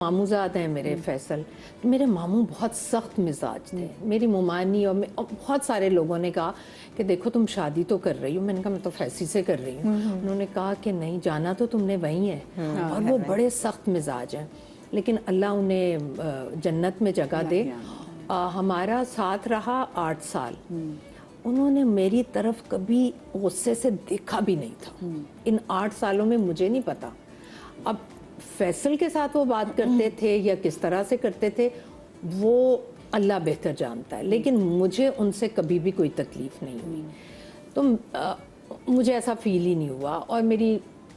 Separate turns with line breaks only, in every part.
ماموزاد ہیں میرے فیصل. میرے ماموں بہت سخت مزاج تھے. میری ممانی اور بہت سارے لوگوں نے کہا کہ دیکھو تم شادی تو کر رہی ہو. میں نے کہا میں تو فیصل سے کر رہی ہوں. انہوں نے کہا کہ نہیں جانا تو تم نے وہیں ہے. اور وہ بڑے سخت مزاج ہیں لیکن اللہ انہیں جنت میں جگہ دے. ہمارا ساتھ رہا 8 سال. انہوں نے میری طرف کبھی غصے سے دیکھا بھی نہیں تھا. ان 8 سالوں میں مجھے نہیں پتا اب فیصل کے ساتھ وہ بات کرتے تھے یا کس طرح سے کرتے تھے وہ اللہ بہتر جانتا ہے, لیکن مجھے ان سے کبھی بھی کوئی تکلیف نہیں ہوئی. تو مجھے ایسا فیل ہی نہیں ہوا. اور میری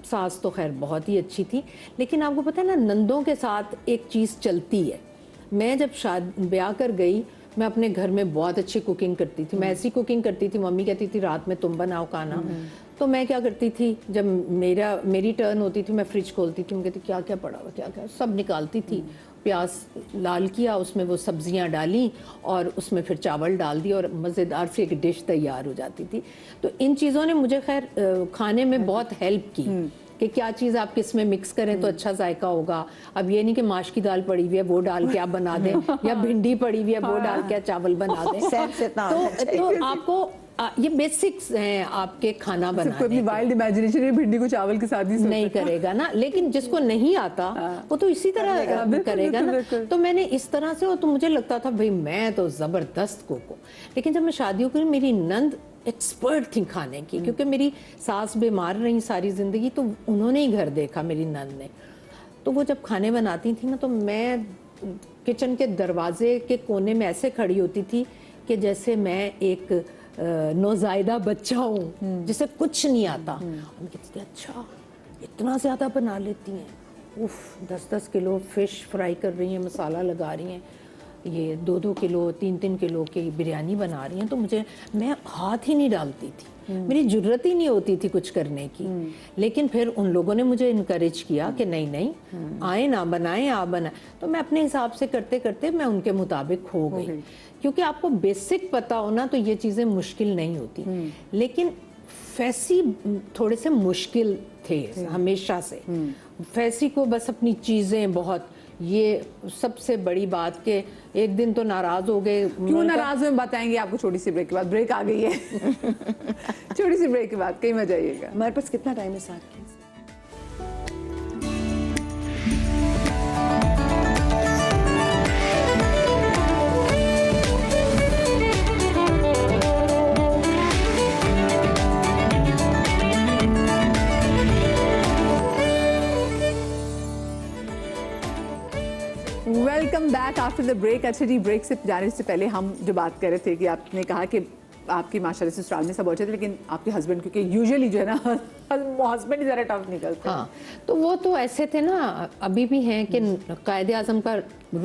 ساس تو خیر بہت ہی اچھی تھی, لیکن آپ کو پتہ ہے نا نندوں کے ساتھ ایک چیز چلتی ہے. میں جب بیاہ کر گئی میں اپنے گھر میں بہت اچھی کوکنگ کرتی تھی. میں ایسی کوکنگ کرتی تھی, ممی کہتی تھی رات میں تم بناؤ کھانا. تو میں کیا کرتی تھی جب میری ٹرن ہوتی تھی میں فریج کھولتی تھی, میں کہتی کیا کیا پڑا ہوا کیا کیا سب نکالتی تھی. پیاز لال کیا, اس میں وہ سبزیاں ڈالیں اور اس میں پھر چاول ڈال دی اور مزیدار سی ایک ڈش تیار ہو جاتی تھی. تو ان چیزوں نے مجھے خیر کھانے میں بہت ہیلپ کی کہ کیا چیز آپ کس میں مکس کریں تو اچھا ذائقہ ہوگا. اب یہ نہیں کہ ماش کی دال پڑی ہوئی ہے وہ ڈال کے آپ بنا دیں یا بھنڈی پڑی ہوئی ہے وہ ڈال کے چاول بنا دیں. تو آپ کو یہ بیسکس ہیں آپ کے کھانا بنانے.
اپنی وائلڈ امیجنیشن میں بھنڈی کو چاول کے ساتھ
نہیں کرے گا نا, لیکن جس کو نہیں آتا وہ تو اسی طرح کرے گا نا. تو میں نے اس طرح سے, تو مجھے لگتا تھا بھئی میں تو زبردست کوک ہوں. لیکن جب میں شادیوں کی میری نند ایکسپرٹ تھی کھانے کی, کیونکہ میری ساس بیمار رہی ساری زندگی تو انہوں نے ہی گھر دیکھا میری نند نے. تو وہ جب کھانے بناتی تھی نا تو میں کچن کے دروازے کے کونے میں ایسے کھڑی ہوتی تھی کہ جیسے میں ایک نوزائیدہ بچہ ہوں جسے کچھ نہیں آتا. میں کہتی تھی اچھا اتنا زیادہ بنا لیتی ہیں. 10 کلو فش فرائی کر رہی ہیں, مسالہ لگا رہی ہیں, یہ 2 کلو 3 کلو کی بریانی بنا رہی ہیں. تو میں ہاتھ ہی نہیں ڈالتی تھی, میری جرت ہی نہیں ہوتی تھی کچھ کرنے کی. لیکن پھر ان لوگوں نے مجھے انکریج کیا کہ نہیں آئیں نہ بنائیں آپ بنائیں. تو میں اپنے حساب سے کرتے کرتے میں ان کے مطابق ہو گئی. کیونکہ آپ کو بیسک پتا ہونا تو یہ چیزیں مشکل نہیں ہوتی. لیکن فیسی تھوڑے سے مشکل تھے ہمیشہ سے. فیسی کو بس اپنی چیزیں بہت, یہ سب سے بڑی بات کہ ایک دن تو ناراض ہو گئے.
کیوں ناراض ہوئے بتائیں گے آپ کو چھوٹی سی بریک کے بعد. بریک آ گئی ہے چھوٹی سی بریک کے بعد کہیں مت جائیے گا.
ہمارے پاس کتنا ٹائم ہے ساتھ کی؟
Welcome back after the break. اچھا جی, بریک سے جانے سے پہلے ہم جو بات کر رہے تھے کہ آپ نے کہا کہ آپ کی ماشاءاللہ سے سسرال میں سب اچھے تھے, لیکن آپ کے ہسبینڈ کیونکہ یوزلی جو ہے نا ہسبینڈ ہی ذرا ٹف نکلتے ہیں.
ہاں تو وہ تو ایسے تھے نا, ابھی بھی ہیں کہ قائد اعظم کا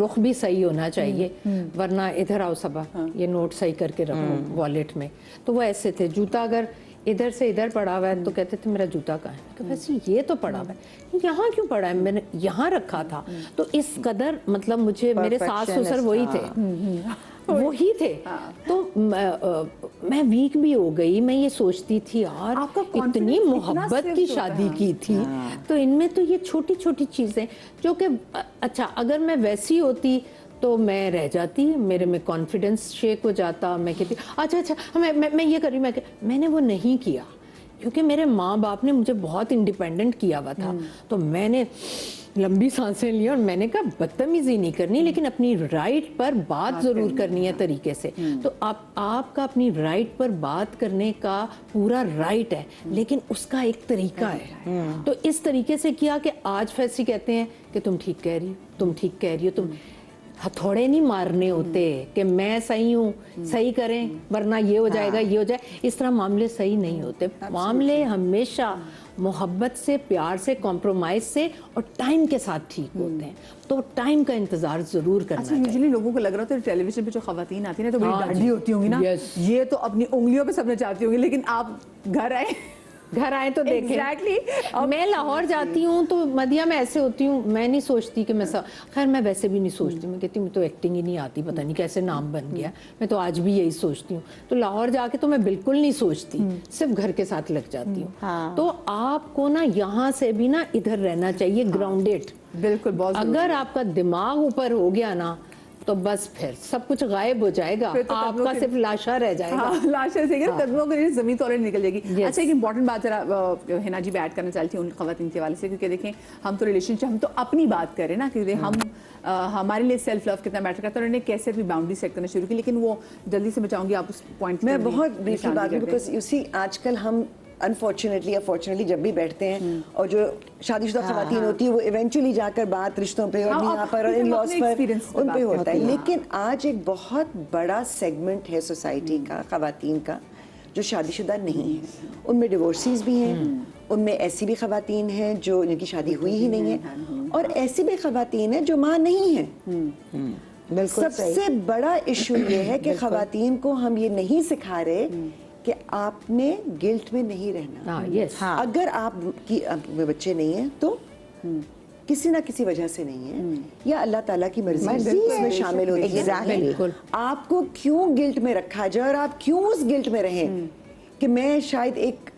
رخ بھی صحیح ہونا چاہیے ورنہ ادھر آؤ صبا یہ نوٹ صحیح کر کے رکھو والیٹ میں. تو وہ ایسے تھے. جوتا اگر ادھر سے ادھر پڑا ہوا ہے تو کہتے تھے میرا جوتا کہاں ہے, کہ ویسے یہ تو پڑا ہوا ہے, یہاں کیوں پڑا ہے, میں نے یہاں رکھا تھا. تو اس قدر مطلب مجھے میرے ساس سسر وہی تھے. تو میں ویک بھی ہو گئی. میں یہ سوچتی تھی یار اتنی محبت کی شادی کی تھی تو ان میں تو یہ چھوٹی چھوٹی چیزیں جو کہ اچھا اگر میں ویسی ہوتی تو میں رہ جاتی, میرے میں کانفیڈنس شیک ہو جاتا. میں کہتی اچھا میں یہ کر رہی ہوں. میں نے وہ نہیں کیا کیونکہ میرے ماں باپ نے مجھے بہت انڈیپینڈنٹ کیا ہوا تھا. تو میں نے لمبی سانسیں لی اور میں نے کہا بدتمیزی نہیں کرنی, لیکن اپنی رائٹ پر بات ضرور کرنی ہے طریقے سے. تو آپ کا اپنی رائٹ پر بات کرنے کا پورا رائٹ ہے, لیکن اس کا ایک طریقہ ہے. تو اس طریقے سے کیا کہ آج فیصل کہتے ہیں کہ تم ٹھیک کہہ رہی ہو, تم ٹھیک کہہ رہی ہو. تم ہتھوڑے نہیں مارنے ہوتے کہ میں صحیح ہوں, صحیح کریں ورنہ یہ ہو جائے گا یہ ہو جائے. اس طرح معاملے صحیح نہیں ہوتے. معاملے ہمیشہ محبت سے, پیار سے, کمپرومائز سے اور ٹائم کے ساتھ ٹھیک ہوتے ہیں. تو ٹائم کا انتظار ضرور کرنا چاہیے.
یوزلی لوگوں کو لگ رہا ہوتا ہے ٹیلی ویژن پہ جو خواتین آتی ہیں نا تو بڑی ڈاڈی ہوتی ہوں گی نا, یہ تو اپنی انگلیوں پہ سب نے چاہتی ہوں گی, لیکن آپ گھر آئے
घर आए तो देखें।
Exactly.
मैं लाहौर जाती हूँ तो मदिया में ऐसे होती हूँ, मैं नहीं सोचती कि मैं खैर मैं वैसे भी नहीं सोचती, मैं कहती हूँ मैं तो एक्टिंग ही नहीं आती, पता नहीं कैसे नाम बन गया, मैं तो आज भी यही सोचती हूँ। तो लाहौर जाके तो मैं बिल्कुल नहीं सोचती, सिर्फ घर के साथ लग जाती हूँ। तो आपको ना यहाँ से भी ना इधर रहना चाहिए, ग्राउंडेड।
बिल्कुल, बहुत
अगर आपका दिमाग ऊपर हो गया ना तो बस फिर सब कुछ गायब हो जाएगा,
फिर तो
आपका सिर्फ लाशा रह जाएगा।
हाँ, लाशा से कदमों के नीचे जमीन तो ऑलरेडी निकल जाएगी। अच्छा, एक इंपॉर्टेंट बात जरा हिना जी भी ऐड करना चाहती हूँ उन खवातीन के वाले से, क्योंकि देखें हम तो रिलेशनशिप, हम तो अपनी बात करें ना, क्योंकि हम हमारे लिए सेल्फ लव कितना मैटर करता है, उन्होंने कैसे अपनी बाउंड्री सेट करना शुरू की, लेकिन वो जल्दी से मैं चाहूंगी आप उस पॉइंट
मैं बहुत ब्रीफली बात करूं, बिकॉज यू सी आजकल हम अनफॉर्चुनेटली या फॉर्चुनेटली जब भी बैठते हैं और जो शादीशुदा खवातीन होती है वो इवेंचुअली जाकर बात रिश्तों पे और यहाँ पर और इन लॉस पर उन पे होता है। लेकिन आज एक बहुत बड़ा सेगमेंट है सोसाइटी का, खवातीन का, जो शादीशुदा नहीं है। उनमें डिवोर्सीज भी हैं, उनमें ऐसी भी खवातीन हैं जो जिनकी शादी हुई ही नहीं है, और ऐसी भी खवातीन हैं जो माँ नहीं है। सबसे बड़ा इशू ये है कि खवातीन को हम ये नहीं सिखा रहे कि आपने गिल्ट में नहीं रहना। अगर आपकी बच्चे नहीं हैं तो किसी ना किसी वजह से नहीं है, या अल्लाह ताला की मर्जी इसमें शामिल होती है। आपको क्यों गिल्ट में रखा जाए और आप क्यों उस गिल्ट में रहें कि मैं शायद एक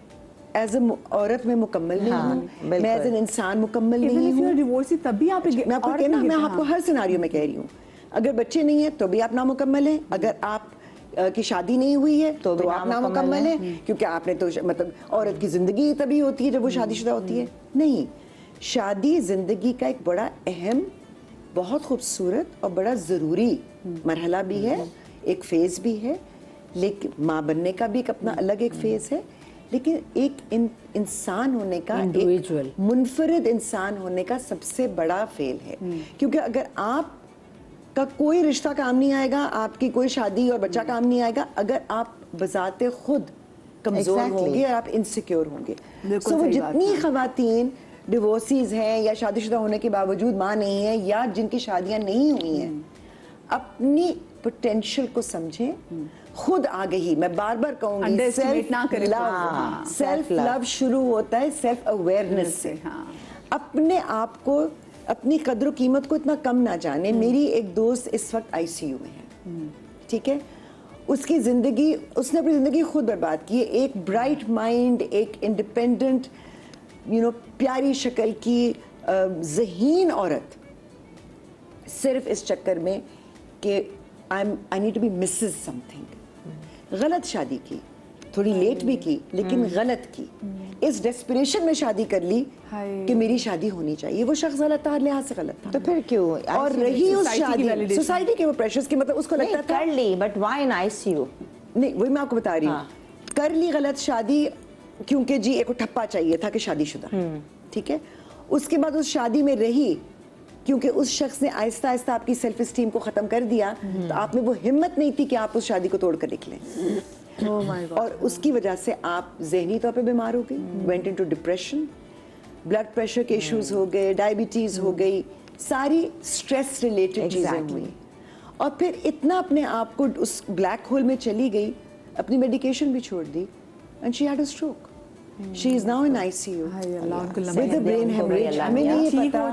एज ए औरत में मुकम्मल नहीं हूँ, मैं एज एन इंसान मुकम्मल नहीं हूँ।
डिवोर्सी तब भी आप,
मैं आपको कहना, मैं आपको हर सिनारियो में कह रही हूँ, अगर बच्चे नहीं है तो भी आप नामुकम्मल हैं, अगर आप की शादी नहीं हुई है तो आप नामुकम्मल है, क्योंकि आपने तो मतलब औरत की जिंदगी तभी होती है जब वो शादीशुदा होती है। नहीं, शादी जिंदगी का एक बड़ा अहम, बहुत खूबसूरत और बड़ा ज़रूरी मरहला भी है, एक फेज़ भी है, लेकिन माँ बनने का भी एक अपना अलग एक फेज़ है, लेकिन एक इंसान होने का, एक मुनफरिद इंसान होने का सबसे बड़ा फेल है। क्योंकि अगर आप का कोई रिश्ता काम नहीं आएगा, आपकी कोई शादी और बच्चा काम नहीं आएगा अगर आप बजाते खुद कमजोर होंगे और आप इनसिक्योर होंगे। सो वो जितनी खवातीन डिवोर्सीज हैं या शादीशुदा होने के बावजूद माँ नहीं है या जिनकी शादियां नहीं हुई हैं, अपनी पोटेंशियल को समझें, खुद आगे ही, मैं बार बार कहूंगी, सेल्फ लव शुरू होता है सेल्फ अवेयरनेस से। अपने आप को, अपनी कद्र कीमत को इतना कम ना जाने। मेरी एक दोस्त इस वक्त आईसीयू में है, ठीक है, उसकी जिंदगी, उसने अपनी जिंदगी खुद बर्बाद की है। एक ब्राइट माइंड, एक इंडिपेंडेंट, प्यारी शक्ल की ज़हीन औरत, सिर्फ इस चक्कर में कि I need to be Mrs something, गलत शादी की, थोड़ी लेट भी की लेकिन गलत की, इस डेस्परेशन में शादी कर ली कि मेरी शादी होनी चाहिए। वो शख्स गलत था, हर लिहाज से गलत था,
तो फिर क्यों?
और रही उस शादी, सोसाइटी के वो प्रेशर्स की, मतलब उसको लगता था
कर ली, बट व्हाई इन आईसीयू?
नहीं, वही मैं आपको बता रही हूँ, कर ली गलत शादी क्योंकि जी एक ठप्पा चाहिए था कि शादीशुदा, ठीक है, उसके बाद उस शादी में रही क्योंकि उस शख्स ने आहिस्ता आहिस्ता आपकी सेल्फ एस्टीम को खत्म कर दिया, तो आप में वो हिम्मत नहीं थी कि आप उस शादी को तोड़ कर निकलें। और उसकी वजह से आप ज़हनी तौर पे बीमार हो गई, went into depression, blood pressure के इश्यूज हो गए, डायबिटीज हो गई, सारी स्ट्रेस रिलेटेड चीजें हुई, और फिर इतना अपने आप को उस ब्लैक होल में चली गई, अपनी मेडिकेशन भी छोड़ दी, and she had a stroke. She is now in ICU with a brain hemorrhage। हमें नहीं पता,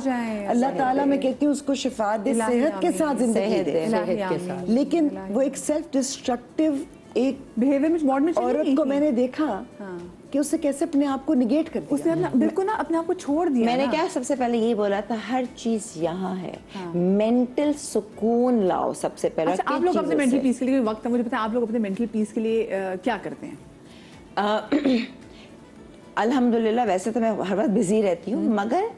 अल्लाह ताला मैं कहती हूँ उसको शिफा दे, सेहत के साथ जिंदगी दे, लेकिन वो एक सेल्फ डिस्ट्रक्टिव एक
बिहेवियर में मॉड में
औरत को मैंने देखा कि उससे कैसे अपने आप को निगेट कर दिया,
उसने अपना बिल्कुल ना अपने आप को छोड़ दिया।
मैंने क्या सबसे पहले ये बोला था, हर चीज यहाँ है, मेंटल सुकून लाओ सबसे पहले।
अच्छा, आप लोग अपने मेंटल पीस के लिए, वक्त है मुझे पता है, आप लोग अपने मेंटल पीस के लिए क्या करते हैं?
अल्हम्दुलिल्लाह, वैसे तो मैं हर वक्त बिजी रहती हूँ, मगर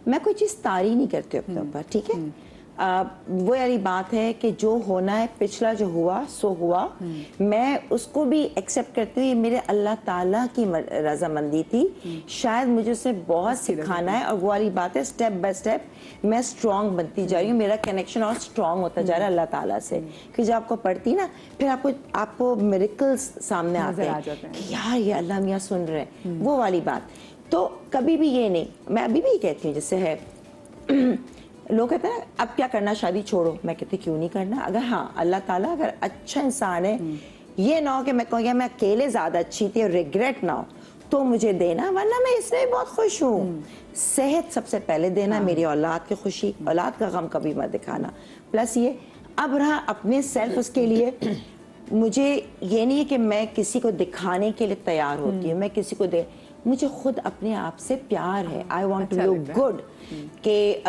मैं कोई चीज़ तारी नहीं करती अपने ऊपर, ठीक है। वो यारी बात है कि जो होना है, पिछला जो हुआ सो हुआ, मैं उसको भी एक्सेप्ट करती हूँ, ये मेरे अल्लाह ताला की रजामंदी थी, शायद मुझे उससे बहुत सिखाना है, और वो वाली बात है, स्टेप बाय स्टेप मैं स्ट्रॉन्ग बनती जा रही हूँ, मेरा कनेक्शन और स्ट्रॉन्ग होता जा रहा है अल्लाह ताला से। कि जब आपको पढ़ती ना, फिर आपको मिरेकल्स सामने आते हैं कि यार ये अल्लाह मियाँ सुन रहे हैं, वो वाली बात। तो कभी भी ये नहीं, मैं अभी भी कहती हूँ, जैसे है लोग कहते हैं अब क्या करना, शादी छोड़ो, मैं कहती क्यों नहीं करना, अगर हाँ अल्लाह ताला अगर अच्छा इंसान है, ये ना हो कि मैं कहूँ मैं अकेले ज्यादा अच्छी थी और रिग्रेट ना हो, तो मुझे देना, वरना मैं इसमें बहुत खुश हूँ। सेहत सबसे पहले देना, मेरी औलाद की खुशी, औलाद का गम कभी मत दिखाना। प्लस ये अब रहा अपने सेल्फ, उसके लिए मुझे ये नहीं है कि मैं किसी को दिखाने के लिए तैयार होती हूँ, मैं किसी को मुझे खुद अपने आप से प्यार है। I want to look good, कि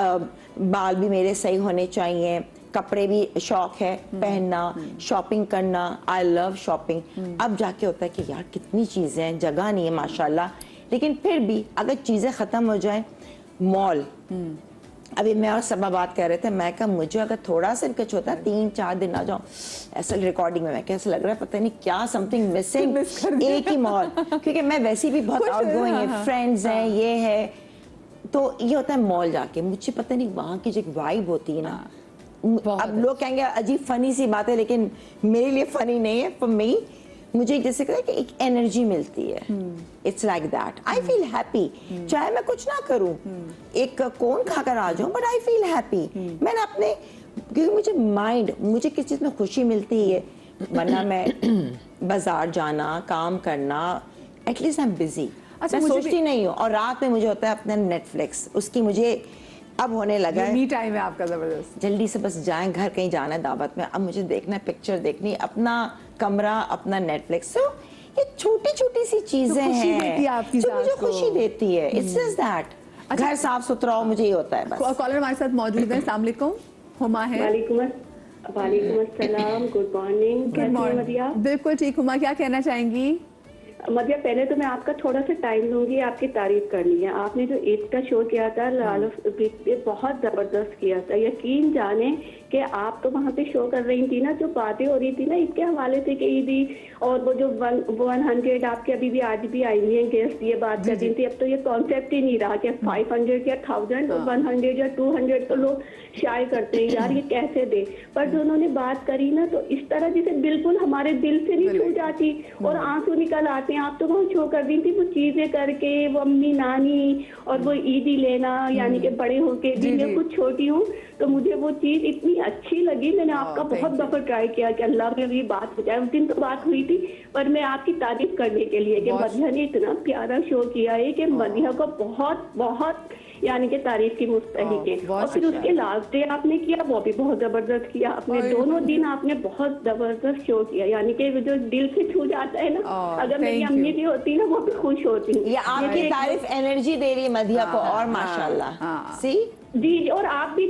बाल भी मेरे सही होने चाहिए, कपड़े भी शौक है पहनना, शॉपिंग करना, आई लव शॉपिंग। अब जाके होता है कि यार कितनी चीज़ें हैं, जगह नहीं है माशाल्लाह, लेकिन फिर भी अगर चीज़ें ख़त्म हो जाए, मॉल, अभी मैं और सबा बात कर रहे थे, मैं कहा मुझे अगर थोड़ा सा कुछ होता है 3-4 दिन आ जाऊं ऐसा रिकॉर्डिंग में, मैं कैसे लग रहा है पता नहीं क्या, समथिंग मिसिंग, एक ही मॉल, क्योंकि मैं वैसे भी बहुत आउटगोइंग है, फ्रेंड्स हैं, ये है, तो ये होता है मॉल जाके, मुझे पता नहीं वहाँ की जो एक वाइब होती है ना, अब लोग कहेंगे अजीब फनी सी बात है, लेकिन मेरे लिए फनी नहीं है, फॉर मी मुझे जैसे कहते हैं कि एक एनर्जी मिलती है, it's like that, I feel happy, चाहे मैं कुछ ना करूं, एक कोन खाकर आ जाऊं, बट आई फील हैप्पी। मैंने अपने, क्योंकि मुझे माइंड, मुझे किस चीज़ में खुशी मिलती है, वरना मैं बाजार जाना, काम करना, एटलीस्ट आई एम बिजी, मैं सोचती नहीं हूँ, और रात में मुझे होता है अपना नेटफ्लिक्स, उसकी मुझे अब होने लगा है,
मी टाइम है आपका जबरदस्त,
जल्दी से बस जाएं, घर कहीं जाना है दावत में, अब मुझे देखना है, पिक्चर देखनी, अपना कमरा, अपना नेटफ्लिक्स, तो ये छोटी छोटी सी चीजें हैं जो मुझे खुशी देती है, इट्स जस्ट दैट। घर साफ सुथरा हो, मुझे ये होता है बस।
कॉलर हमारे साथ मौजूद है, अस्सलाम वालेकुम, हुमा है।
वालेकुम अस्सलाम, गुड मॉर्निंग, कैसी हैं मदिया?
बिल्कुल ठीक, हुमा क्या कहना चाहेंगी?
मदिया, पहले तो मैं आपका थोड़ा सा टाइम लूंगी, आपकी तारीफ करनी है। आपने जो ईद का शो किया था लाल पे, बहुत जबरदस्त किया था, यकीन जाने कि आप तो वहाँ पे शो कर रही थी ना, जो बातें हो रही थी ना इसके हवाले से कि ईदी, और वो जो 100 आपके अभी भी आज भी आई हुई हैं गेस्ट, ये बात कर रही थी, अब तो ये कॉन्सेप्ट ही नहीं रहा कि 500 या 1000 और 100 या 200 तो लोग शाये करते हैं, यार ये कैसे दे, पर जो उन्होंने बात करी ना, तो इस तरह जैसे बिल्कुल हमारे दिल से नहीं छू जाती और आंसू निकल आते हैं। आप तो वहाँ शो कर दी थी, वो चीजें करके, वो अम्मी नानी और वो ईदी लेना, यानी कि बड़े होके भी, मैं कुछ छोटी हूँ तो मुझे वो चीज इतनी अच्छी लगी, मैंने आपका बहुत दफा ट्राई किया कि अल्लाह में भी बात हो जाए। उस दिन तो बात हुई थी, पर मैं आपकी तारीफ करने के लिए कि मदिया ने इतना प्यारा शो किया है कि मदिया को बहुत बहुत यानी कि तारीफ की मुस्तहिक है। और फिर उसके लास्ट डे आपने किया, वो भी बहुत जबरदस्त किया आपने, दोनों दिन आपने बहुत जबरदस्त शो किया, यानी कि जो दिल से छू जाता है ना, अगर मेरी अम्मी भी होती ना वो भी खुश होती।
ये आपकी तारीफ एनर्जी दे रही है मदिया को, और माशाल्लाह, सी
जी, और आप भी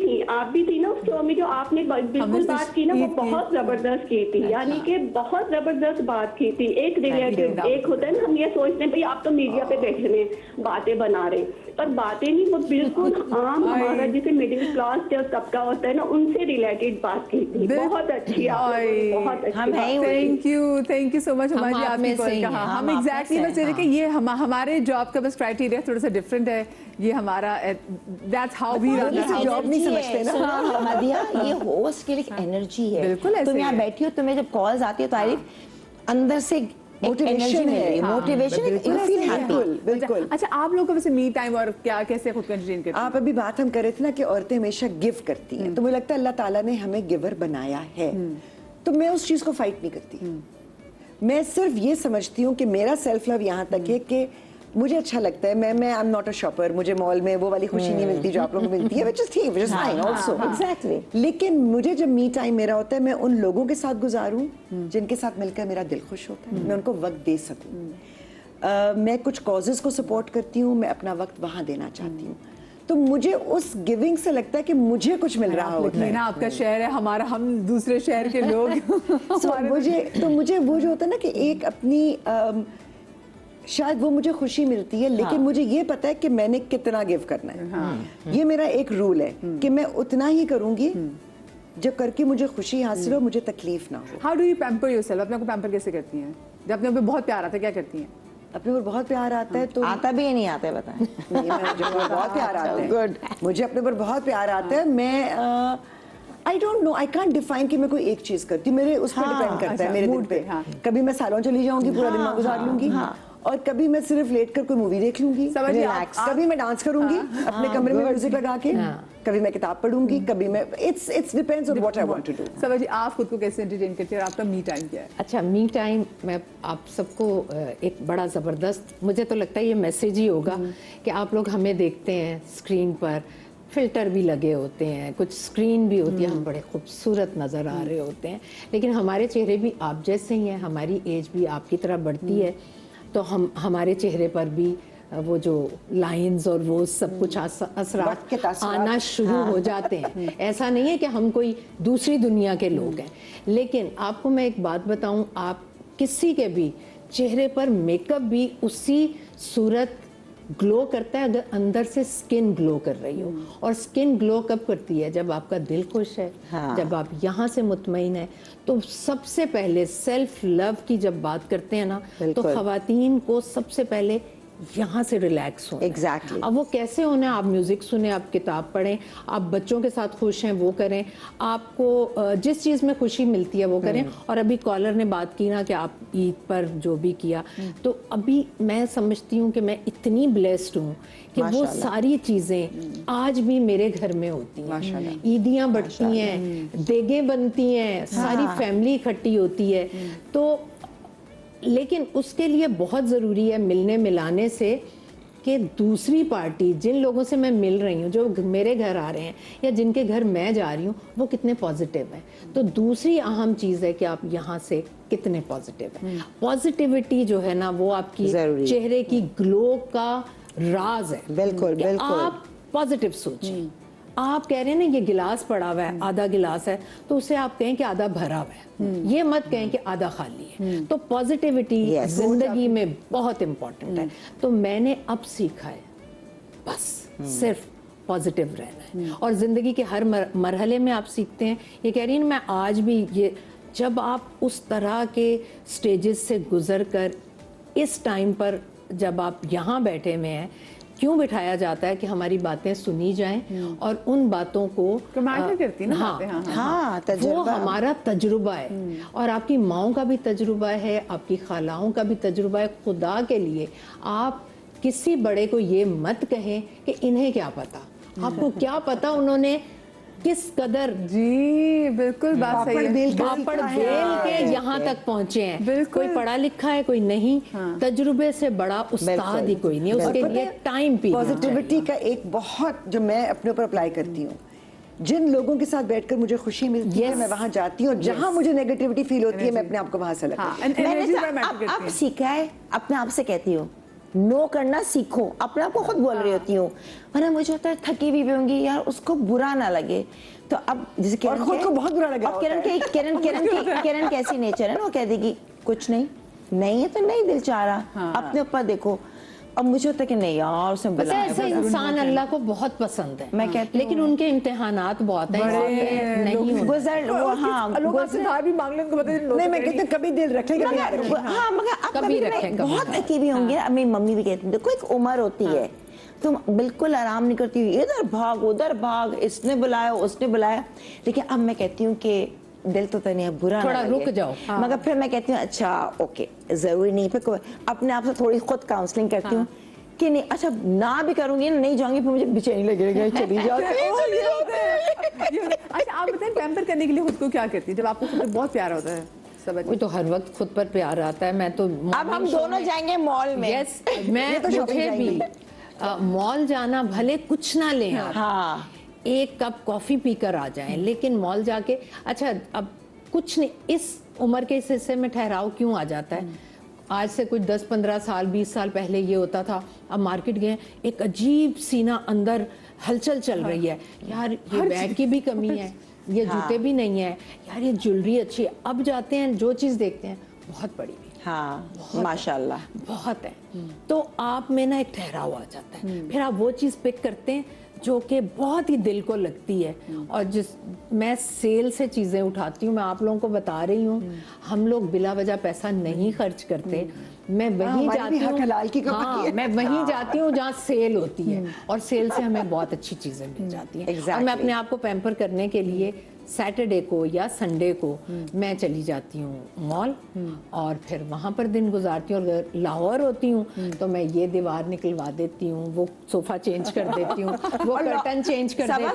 थी ना उस शो में, जो आपने बिल्कुल बात की ना, वो बहुत जबरदस्त की थी, यानी कि बहुत जबरदस्त बात की थी। एक रिलेटिव, एक होता है ना, हम ये सोचते हैं भाई आप तो मीडिया पे बैठे हैं, बातें बना रहे, पर बातें नहीं, वो बिल्कुल आम हमारा जैसे मिडिल क्लास जो तबका होता है ना, उनसे रिलेटेड बात की थी, बहुत अच्छी, बहुत अच्छी।
Thank you so much Huma ji, आपने कहा हम एग्जैक्टली बस ये ये हमारे जॉब का बस क्राइटेरिया थोड़ा सा डिफरेंट है, ये हमारा that's how we run
job नहीं समझते ना
मदिया, ये होस्ट के लिए एनर्जी है,
बिल्कुल ऐसे
तुम यहाँ बैठी हो, तुम्हें जब कॉल्स आती है तो तारीफ अंदर से मोटिवेशन है, मोटिवेशन,
बिल्कुल।
अच्छा, आप लोग का वैसे मी टाइम और क्या कैसे खुद को एंटरटेन करते हैं?
आप अभी बात हम कर रहे थे ना कि औरतें हमेशा गिव करती हैं, तो मुझे लगता है अल्लाह ताला ने हमें गिवर बनाया है, तो मैं उस चीज को फाइट नहीं करती। मैं सिर्फ ये समझती हूँ कि मेरा सेल्फ लव यहाँ तक है कि मुझे अच्छा लगता है, मैं I am not a shopper, मुझे मॉल में वो वाली खुशी नहीं मिलती जो आप लोगों को मिलती है, which is fine also,
exactly।
लेकिन मुझे जब मी टाइम मेरा होता है, मैं उन लोगों के साथ गुजारूं जिनके साथ मिलकर मेरा दिल खुश होता है, मैं उनको वक्त दे सकूं, मैं कुछ कॉजेज को सपोर्ट करती हूँ, मैं अपना वक्त वहां देना चाहती हूँ, तो मुझे उस गिविंग से लगता है कि मुझे कुछ मिल रहा होता है
ना, आपका शहर है हमारा, हम दूसरे शहर के लोग
मुझे वो जो होता है ना कि एक अपनी शायद वो मुझे खुशी मिलती है, लेकिन मुझे ये पता है कि मैंने कितना गिव करना है, ये मेरा एक रूल है कि मैं उतना ही करूंगी जब करके मुझे खुशी हासिल हो, मुझे तकलीफ ना हो।
How do you pamper yourself? अपने को पैम्पर कैसे करती हैं? जब अपने ऊपर बहुत प्यार आता है क्या करती हैं?
अपने ऊपर बहुत प्यार आता है तो
आता भी नहीं आता है, बताएं।
नहीं, मुझे बहुत प्यार आता है, गुड, मुझे अपने ऊपर बहुत प्यार आता है, मैं I don't know, I can't define कि मैं कोई एक चीज करती हूँ, मेरे उस पर डिपेंड करता है, मेरे दिन पे। कभी मैं सालों चली जाऊंगी, पूरा दिन मैं गुजार लूंगी, اور کبھی میں صرف لیٹ کر کوئی مووی دیکھ لوں گی,
سمجھ گئی,
ریلیکس, کبھی میں ڈانس کروں گی اپنے کمرے میں میوزک لگا کے, کبھی میں کتاب پڑھوں گی, کبھی میں it's depends on what I want to do.
Saba ji آپ خود کو کیسے انٹرٹین کرتے ہیں اور آپ کا می ٹائم کیا ہے؟
اچھا می ٹائم میں آپ سب کو ایک بڑا زبردست, مجھے تو لگتا ہے یہ میسیج ہی ہوگا کہ آپ لوگ ہمیں دیکھتے ہیں اسکرین پر, فلٹر بھی لگے ہوتے ہیں, کچھ اسکرین بھی ہوتی ہے, ہم بڑے خوبصورت نظر آ رہے ہوتے ہیں, لیکن ہمارے چہرے بھی آپ جیسے ہی ہیں, ہماری ایج بھی آپ کی طرح بڑھتی ہے, تو ہمارے چہرے پر بھی وہ جو لائنز اور وہ سب کچھ اثرات آنا شروع ہو جاتے ہیں. ایسا نہیں ہے کہ ہم کوئی دوسری دنیا کے لوگ ہیں, لیکن آپ کو میں ایک بات بتاؤں, آپ کسی کے بھی چہرے پر میک اپ بھی اسی صورت گلو کرتا ہے اگر اندر سے سکن گلو کر رہی ہو, اور سکن گلو کب کرتی ہے؟ جب آپ کا دل خوش ہے, جب آپ یہاں سے مطمئن ہیں. تو سب سے پہلے سیلف لو کی جب بات کرتے ہیں نا, تو خواتین کو سب سے پہلے یہاں سے ریلیکس ہونا
Exactly.
اب وہ کیسے ہونا ہے؟ آپ میوزک سنیں, آپ کتاب پڑھیں, آپ بچوں کے ساتھ خوش ہیں وہ کریں, آپ کو جس چیز میں خوشی ملتی ہے وہ کریں. اور ابھی کالر نے بات کی نا کہ آپ عید پر جو بھی کیا, تو ابھی میں سمجھتی ہوں کہ میں اتنی بلیسڈ ہوں کہ وہ ساری چیزیں آج بھی میرے گھر میں ہوتی ہیں. عیدیاں بڑھتی ہیں, دیگیں بنتی ہیں, ساری فیملی اکٹھی ہوتی ہے. تو لیکن اس کے لیے بہت ضروری ہے ملنے ملانے سے کہ دوسری پارٹی, جن لوگوں سے میں مل رہی ہوں, جو میرے گھر آ رہے ہیں یا جن کے گھر میں جا رہی ہوں, وہ کتنے پازیٹیو ہیں. تو دوسری اہم چیز ہے کہ آپ یہاں سے کتنے پازیٹیو ہیں. پازیٹیوٹی جو ہے نا وہ آپ کی چہرے کی گلو کا راز ہے.
بالکل بالکل,
آپ پازیٹیو سوچیں. آپ کہہ رہے ہیں نا یہ گلاس پڑا ہوا ہے, آدھا گلاس ہے, تو اسے آپ کہیں کہ آدھا بھرا ہوا ہے, یہ مت کہیں کہ آدھا خالی ہے. تو پازیٹیوٹی زندگی میں بہت امپورٹنٹ ہے. تو میں نے اب سیکھا ہے بس صرف پازیٹیو رہنا ہے, اور زندگی کے ہر مرحلے میں آپ سیکھتے ہیں. یہ کہہ رہی ہیں میں آج بھی, یہ جب آپ اس طرح کے سٹیجز سے گزر کر اس ٹائم پر جب آپ یہاں بیٹھے ہوئے ہیں, کیوں بٹھایا جاتا ہے کہ ہماری باتیں سنی جائیں اور ان باتوں کو
کرتی نا,
وہ ہمارا تجربہ ہے, اور آپ کی ماؤں کا بھی تجربہ ہے, آپ کی خالاؤں کا بھی تجربہ ہے. خدا کے لیے آپ کسی بڑے کو یہ مت کہیں کہ انہیں کیا پتا, آپ کو کیا پتا انہوں نے کس قدر
جی بالکل بات صحیح ہے,
پاپڑ بیل کے یہاں تک پہنچے ہیں. کوئی پڑھا لکھا ہے کوئی نہیں, تجربے سے بڑا استاد ہی کوئی نہیں. اس کے لیے ٹائم پی.
پازیٹیوٹی کا ایک بہت جو میں اپنے اوپر اپلائی کرتی ہوں, جن لوگوں کے ساتھ بیٹھ کر مجھے خوشی ملتی ہے میں وہاں جاتی ہوں, جہاں مجھے نیگیٹیوٹی فیل ہوتی ہے میں اپنے آپ کو وہاں سے لگتی ہوں.
اب سیکھا ہے, اپنے آپ سے کہتی ہوں نو کرنا سیکھو, اپنے آپ کو خود بول رہی ہوتی ہوں, ورنہ مجھے ہوتا ہے تھکی بھی ہوں گی یار, اس کو برا نہ لگے. تو اب جیسے
خود کو بہت برا لگا,
کرن کیسی نیچر ہے نا, وہ کہہ دے گی کچھ نہیں ہے تو نہیں دل چاہ رہا, اپنے اوپر دیکھو. اب مجھے ہوتا ہے کہ نہیں یار, اس میں
ایسے انسان اللہ کو بہت پسند ہے, میں کہتی لیکن ان کے امتحانات بہت ہیں, نہیں
گزر وہ, ہاں
نہیں میں کہتی ہوں کبھی دل رکھے گا,
ہاں مگر کبھی رکھے, بہت تھکی بھی ہوں گی. میری ممی بھی کہتی دیکھو ایک عمر ہوتی ہے, تم بالکل آرام نہیں کرتی, ادھر بھاگ ادھر بھاگ, اس نے بلایا اس نے بلایا. لیکن اب میں کہتی ہوں کہ دل تو نہیں ہے, برا
تھوڑا رک جاؤ,
مگر پھر میں کہتی ہوں اچھا اوکے ضروری نہیں, پھر اپنے آپ سے تھوڑی خود کاؤنسلنگ کرتی ہوں کہ نہیں اچھا نہ بھی کروں گی نہیں جاؤں گی, پھر مجھے بے چینی لگے گی, چلی جاتی.
اچھا آپ بتائیں پیمپر کرنے کے لیے خود کو کیا کرتی ہیں جب آپ کو خود بہت پیارا ہوتا ہے؟
وہ تو ہر وقت خود پر پیار آتا ہے. میں تو
اب ہم دونوں جائیں گے مال میں.
یس, میں مجھے بھی مال جانا بھلے کچھ نہ لیں,
ہاں
ایک کپ کافی پی کر آ جائیں, لیکن مال جا کے اچھا اب کچھ نہیں, اس عمر کے اس حصے میں ٹھہراؤ کیوں آ جاتا ہے. آج سے کچھ 10-15 سال 20 سال پہلے یہ ہوتا تھا, اب مارکیٹ گئے ایک عجیب سینا اندر ہلچل چل رہی ہے, یار یہ بیگ کی بھی کمی ہے, یہ جوتے بھی نہیں ہیں, یار یہ جویلری اچھی ہے. اب جاتے ہیں جو چیز دیکھتے ہیں بہت بڑی بھی,
ہاں ماشاءاللہ
بہت ہے, تو آپ میں نا ایک ٹھہراؤ آ جاتا ہے. پھر آپ وہ چیز پک کرتے ہیں جو کہ بہت ہی دل کو لگتی ہے. اور میں سیل سے چیزیں اٹھاتی ہوں, میں آپ لوگوں کو بتا رہی ہوں, ہم لوگ بلا وجہ پیسہ نہیں خرچ کرتے. میں وہیں جاتی ہوں, میں وہیں جاتی ہوں جہاں سیل ہوتی ہے, اور سیل سے ہمیں بہت اچھی چیزیں مل جاتی ہیں. اور میں اپنے آپ کو پیمپر کرنے کے لیے सैटरडे को या संडे को मैं चली जाती हूँ मॉल और फिर वहाँ पर दिन गुजारती हूँ। और अगर लाहौर होती हूँ तो मैं ये दीवार निकलवा देती हूँ, वो सोफा चेंज कर देती हूँ, वो कर्टन चेंज कर देती हूँ।